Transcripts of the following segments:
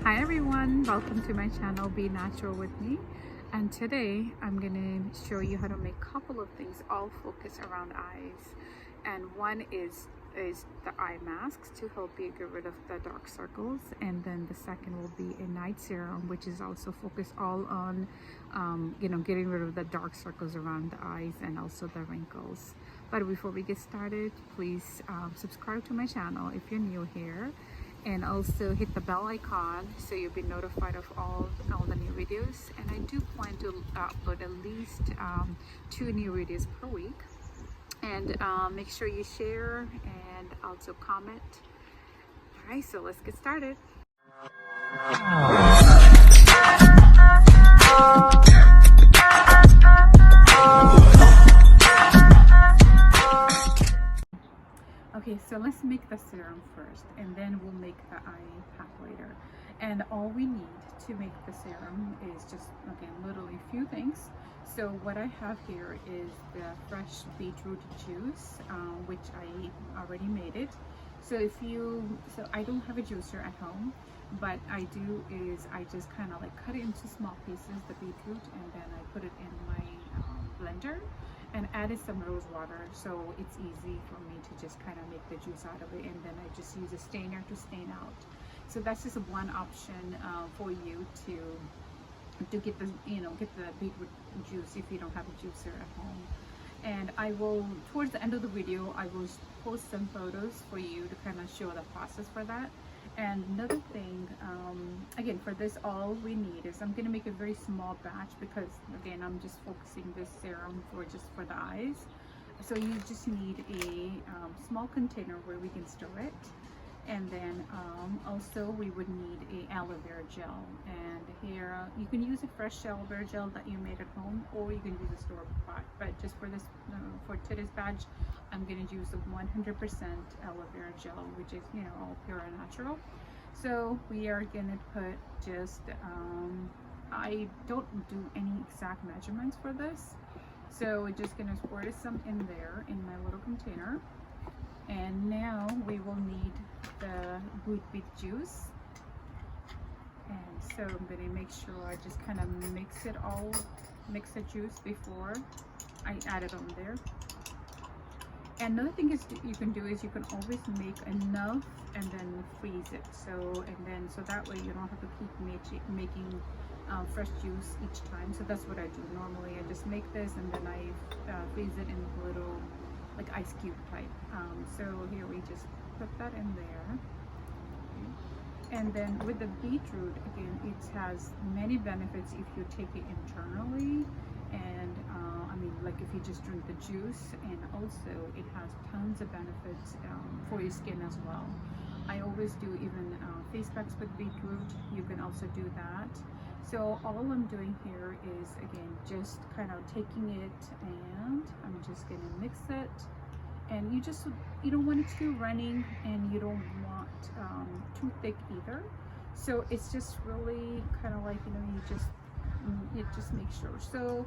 Hi everyone, welcome to my channel Be Natural with me, and today I'm gonna show you how to make a couple of things all focused around eyes. And one is the eye masks to help you get rid of the dark circles, and then the second will be a night serum, which is also focused all on getting rid of the dark circles around the eyes and also the wrinkles. But before we get started, please subscribe to my channel if you're new here, and also hit the bell icon so you'll be notified of all the new videos. And I do plan to upload at least 2 new videos per week. And make sure you share and also comment. All right, so let's get started. Okay, so let's make the serum first, and then we'll make the eye pack later. And all we need to make the serum is just, again, literally a few things. So what I have here is the fresh beetroot juice, which I already made it. So I don't have a juicer at home, but I do is I just kind of like cut it into small pieces, the beetroot, and then I put it in my blender and added some rose water, so it's easy for me to just kind of make the juice out of it. And then I just use a stainer to stain out. So that's just one option for you to get the beetroot juice if you don't have a juicer at home. And I will, towards the end of the video, I will post some photos for you to kind of show the process for that. And another thing, again, for this, all we need is, I'm going to make a very small batch because, again, I'm just focusing this serum for the eyes. So you just need a small container where we can store it. And then also we would need a aloe vera gel. And here you can use a fresh aloe vera gel that you made at home, or you can use a store-bought. But just for this, for today's batch, I'm going to use a 100% aloe vera gel, which is, all pure and natural. So we are going to put just, I don't do any exact measurements for this. So we're just going to squirt some in there in my little container. And now we will need the beet juice. And so I'm going to make sure I just kind of mix the juice before I add it on there. And another thing is you can do is you can always make enough and then freeze it. So that way you don't have to keep making fresh juice each time. So that's what I do normally. I just make this and then I freeze it in little like ice cube type. So here we just put that in there. Okay. And then with the beetroot, again, it has many benefits if you take it internally. And like if you just drink the juice, and also it has tons of benefits for your skin as well. I always do even face packs with beetroot. You can also do that. So all I'm doing here is, again, just kind of taking it, and I'm just gonna mix it. And you don't want it too running, and you don't want too thick either. So it's just really kind of like, you just make sure. So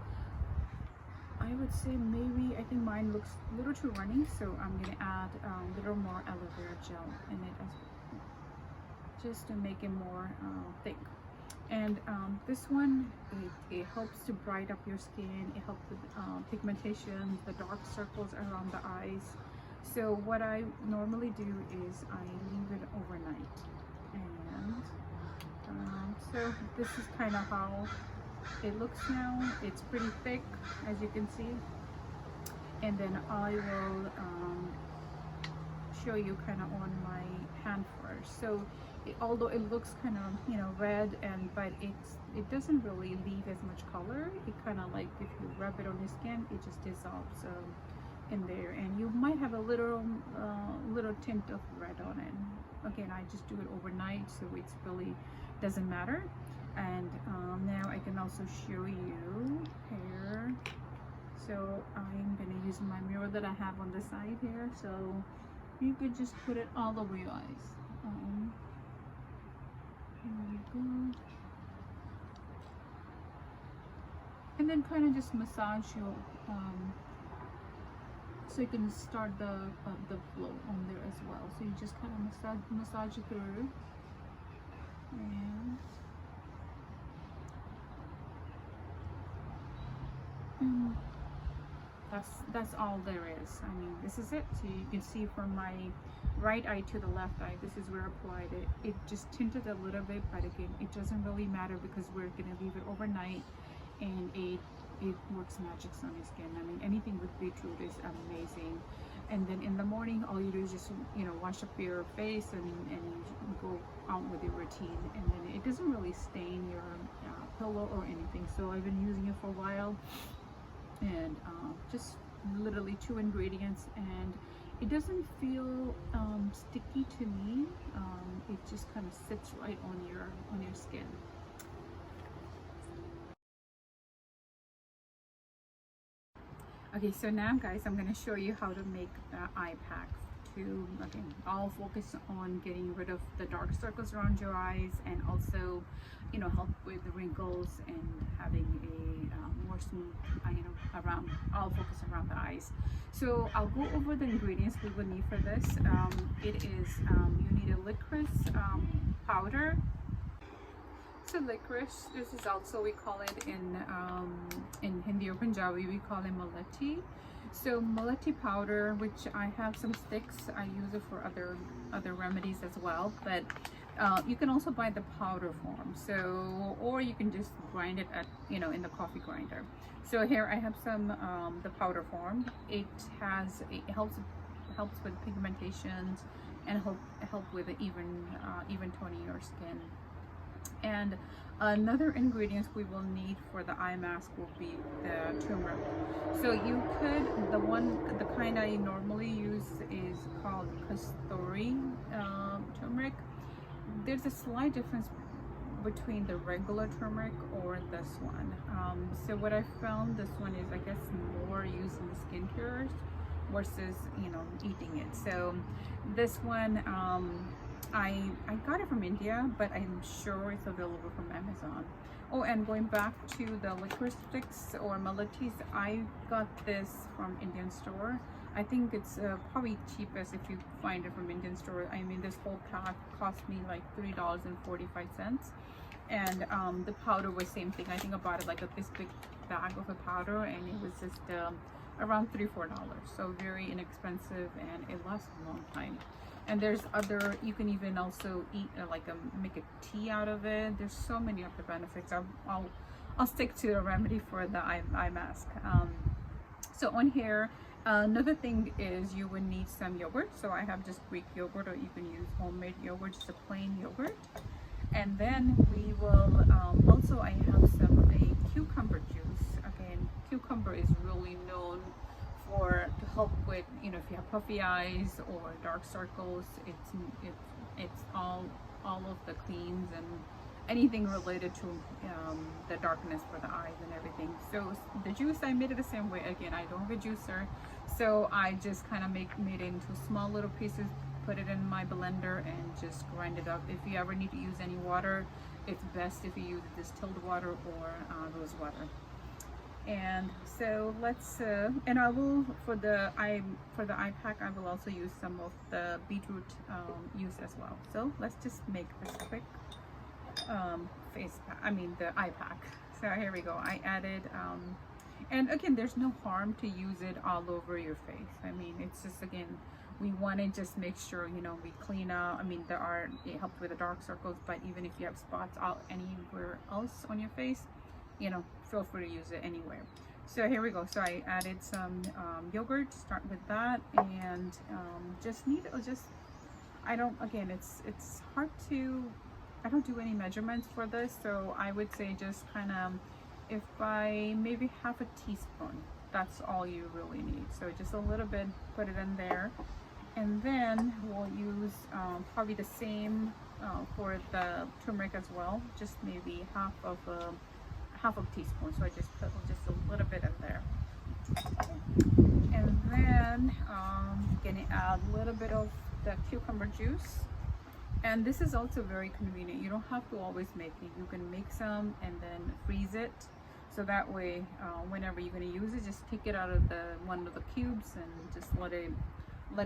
I would say I think mine looks a little too runny, so I'm gonna add a little more aloe vera gel in it just to make it more thick. And this one, it helps to brighten up your skin. It helps with pigmentation, the dark circles around the eyes. So what I normally do is I leave it overnight. And so this is kind of how it looks now. It's pretty thick, as you can see. And then I will show you kind of on my hand first. So although it looks kind of red, but it doesn't really leave as much color. It kind of like, if you rub it on your skin, it just dissolves in there, and you might have a little tint of red on it. Again, I just do it overnight, so it really doesn't matter. And now I can also show you here. So I'm gonna use my mirror that I have on the side here, so you could just put it all over your eyes. Here we go. And then kind of just massage your so you can start the flow on there as well. So you just kind of massage it through. And that's all there is. I mean, this is it. So you can see from my right eye to the left eye, this is where I applied it. It just tinted a little bit, but again, it doesn't really matter because we're gonna leave it overnight, and it works magics on your skin. I mean, anything with beetroot is amazing. And then in the morning, all you do is just, you know, wash up your face and go out with your routine, and then it doesn't really stain your pillow or anything. So I've been using it for a while, and just literally 2 ingredients, and it doesn't feel sticky to me. It just kind of sits right on your skin. Okay, so now guys, I'm going to show you how to make the eye pack to, again, all focus on getting rid of the dark circles around your eyes, and also, you know, help with the wrinkles and having a more smooth, you know, around, all focus around the eyes. So I'll go over the ingredients we would need for this. It is, you need a licorice powder. So licorice, this is also, we call it in Hindi or Punjabi, we call it malati. So malati powder, which I have some sticks, I use it for other remedies as well, but you can also buy the powder form. So, or you can just grind it at, you know, in the coffee grinder. So here I have some the powder form. It helps with pigmentations and help with even toning your skin. And another ingredient we will need for the eye mask will be the turmeric. So you could, the kind I normally use is called Kasturi turmeric. There's a slight difference between the regular turmeric or this one. So what I found, this one is, I guess, more used in the skincare versus, you know, eating it. So this one, I got it from India, but I'm sure it's available from Amazon. Oh, and going back to the licorice sticks or malatis, I got this from Indian store. I think it's probably cheapest if you find it from Indian store. I mean, this whole pack cost me like $3.45, and the powder was same thing. I think I bought it like this big bag of a powder, and it was just around $3-4. So very inexpensive, and it lasts a long time. And there's other, you can even also eat make a tea out of it. There's so many other benefits. I'll stick to the remedy for the eye mask. So on here, another thing is you would need some yogurt. So I have just Greek yogurt, or you can use homemade yogurt, just a plain yogurt. And then we will also, I have a cucumber juice. Again, cucumber is really known to help with, you know, if you have puffy eyes or dark circles. It's all of the cleans and anything related to the darkness for the eyes and everything. So the juice, I made it the same way. Again, I don't have a juicer, so I just kind of made it into small little pieces, put it in my blender, and just grind it up. If you ever need to use any water, it's best if you use distilled water or rose water. And so let's and I will, for the eye pack, I will also use some of the beetroot use as well. So let's just make this quick the eye pack. So here we go. I added and again, there's no harm to use it all over your face. I mean, it's just, again, we want to just make sure, you know, we clean out. I mean, it helps with the dark circles, but even if you have spots out anywhere else on your face, you know, feel free to use it anywhere. So here we go. So I added some yogurt. Start with that, and it's hard to, I don't do any measurements for this, so I would say just kind of, if by maybe half a teaspoon, that's all you really need. So just a little bit, put it in there, and then we'll use probably the same for the turmeric as well, just maybe half of a teaspoon. So I just put just a little bit in there, and then gonna add a little bit of the cucumber juice. And this is also very convenient. You don't have to always make it. You can make some and then freeze it, so that way whenever you're going to use it, just take it out of one of the cubes and just let it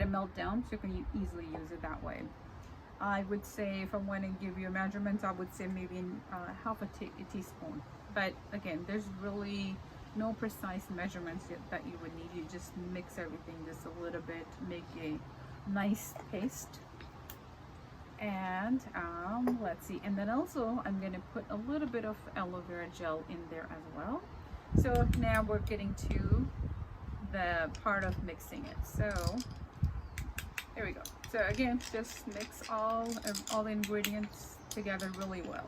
melt down, so you can easily use it that way. I would say, if I want to give you a measurements, I would say maybe half a teaspoon. But again, there's really no precise measurements that you would need. You just mix everything just a little bit, make a nice paste. And let's see, and then also I'm going to put a little bit of aloe vera gel in there as well. So now we're getting to the part of mixing it. So here we go. So again, just mix all the ingredients together really well.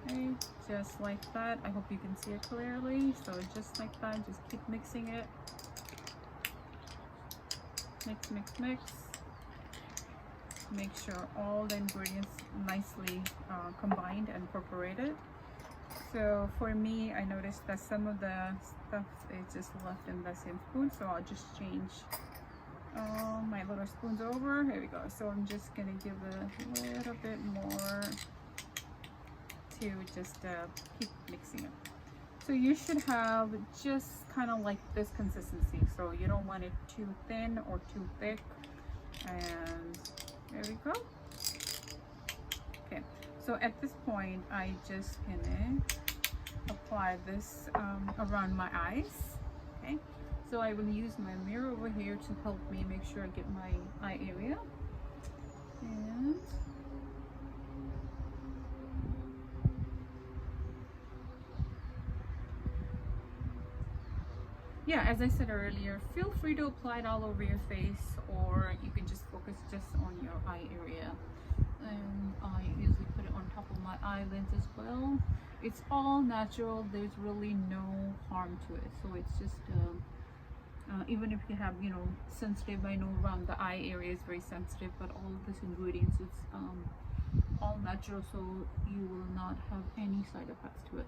Okay, just like that. I hope you can see it clearly. So just like that, just keep mixing it. Mix, mix, mix. Make sure all the ingredients nicely combined and incorporated. So for me, I noticed that some of the stuff is just left in the same spoon, so I'll just change my little spoons over. Here we go. So I'm just gonna give a little bit more to just keep mixing it. So you should have just kind of like this consistency, so you don't want it too thin or too thick. And there we go. Okay, so at this point, I just gonna apply this around my eyes. Okay, so I will use my mirror over here to help me make sure I get my eye area. And yeah, as I said earlier, feel free to apply it all over your face, or you can just focus just on your eye area. And I usually put it on top of my eyelids as well. It's all natural. There's really no harm to it. So it's just even if you have, you know, sensitive, I know around the eye area is very sensitive, but all of these ingredients, it's all natural, so you will not have any side effects to it.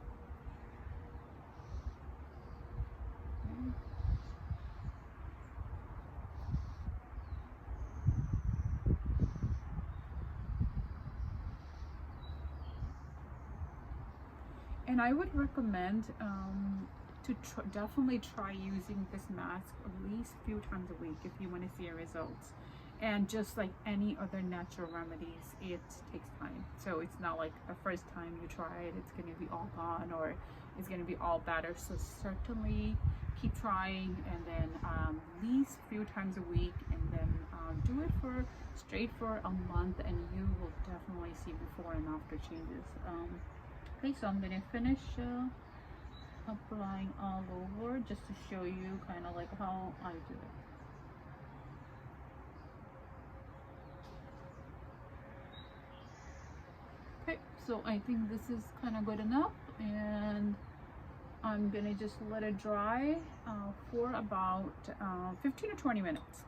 And I would recommend to definitely try using this mask at least a few times a week if you want to see a results. And just like any other natural remedies, it takes time. So it's not like the first time you try it, it's going to be all gone or it's going to be all better. So certainly keep trying, and then at least a few times a week, and then do it for straight for a month, and you will definitely see before and after changes. Okay, so I'm going to finish applying all over just to show you kind of like how I do it. Okay, so I think this is kind of good enough, and I'm gonna just let it dry for about 15 to 20 minutes.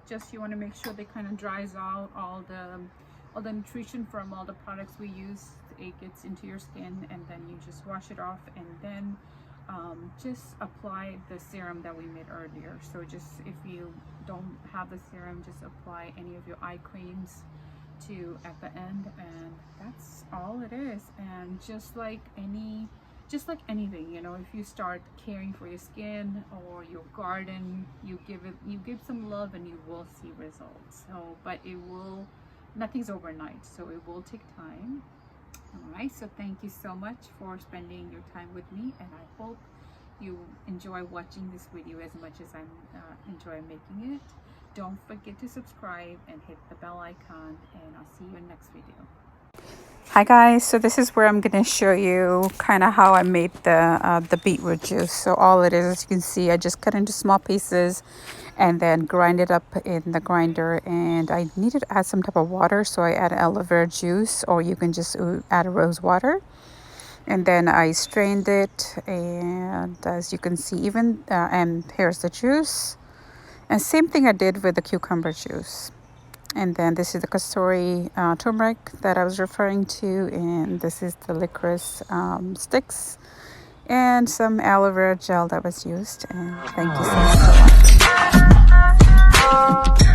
Just you want to make sure they kind of dries out all the nutrition from all the products we use. It gets into your skin, and then you just wash it off, and then just apply the serum that we made earlier. So just if you don't have the serum, just apply any of your eye creams to at the end, and that's all it is. And just like anything, you know, if you start caring for your skin or your garden, you give some love, and you will see results. So but nothing's overnight, so it will take time. All right, so thank you so much for spending your time with me, and I hope you enjoy watching this video as much as I enjoy making it. Don't forget to subscribe and hit the bell icon, and I'll see you in the next video. Hi guys, so this is where I'm going to show you kind of how I made the beetroot juice. So all it is, as you can see, I just cut into small pieces and then grind it up in the grinder. And I needed to add some type of water, so I add aloe vera juice, or you can just add rose water. And then I strained it, and as you can see, and here's the juice. And same thing I did with the cucumber juice. And then this is the Kasturi turmeric that I was referring to, and this is the licorice sticks, and some aloe vera gel that was used. And thank you so much for watching.